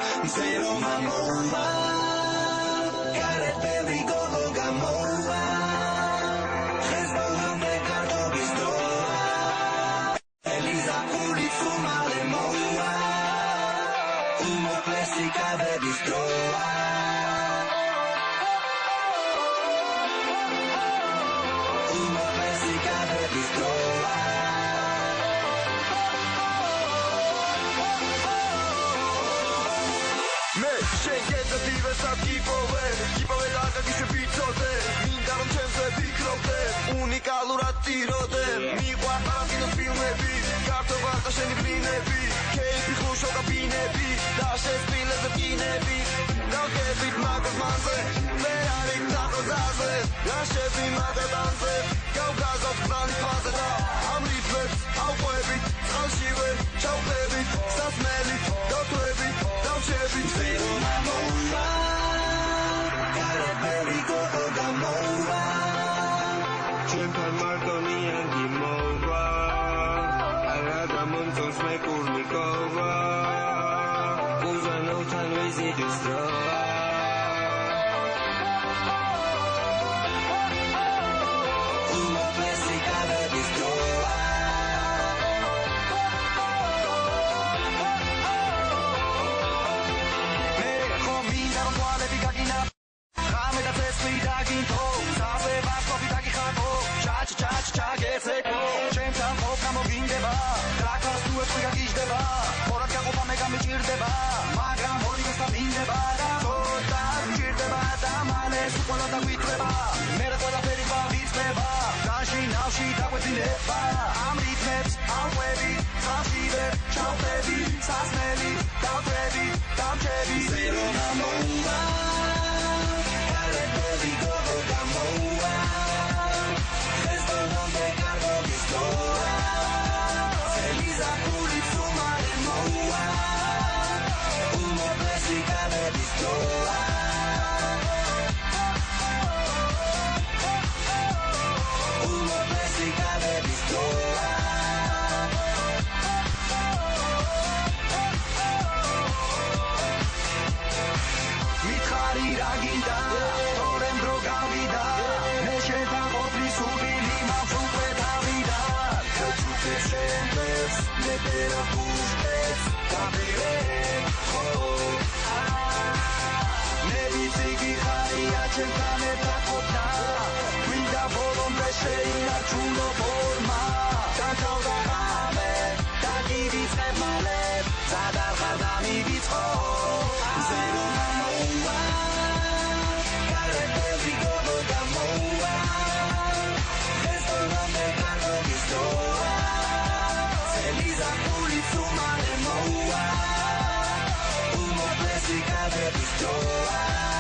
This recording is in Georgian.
Zero mamoa Carete rigogo gamoa Hezbo hame kardo bistroa Eliza ulicu male moa Umo plesika de bistroa Umo plesika de bistroa Gipowe lagagi se pizzode Minda non c'ense picrote Unikალურად ტიროდე მიყვარ ტარანტინოს ფილმები Კარტო ვარდა შენი ბლინები Кейფი ხუშო კაბინები და შესპილეზე ბკინები დავგებით მაგას მანზე მე არის დახოზაზე რაშები მაგადანზე გავგაზავთ ბრანი ფაზე და ამ რითმებს ავყვებით წყალშივე ჩავხებით სასმელით დავთვებით დავშებით ზერო მამოვა Ჩემთან მარტონიან გიმოვა არა მომწონს მე კურნიკოვა უზანოვთან ვიზიტის დროა მაგრამ ორივეს დამინდება და ცოტა მჭირდება და მალე სულ დაგვიწება მე რა ყველაფერი ვავიწყდება განში ნავში დაგვეძინება ამ რითმებს ავყვები ხალხივე ჩავხები სასმელი დავთვები დამჭები ზერო მამოვა კარეთები გოგო გამოვა ეს დონდე კარგო ბისტოა სელიზა კულიცუ მალე მოვა Umo plesika de bistroa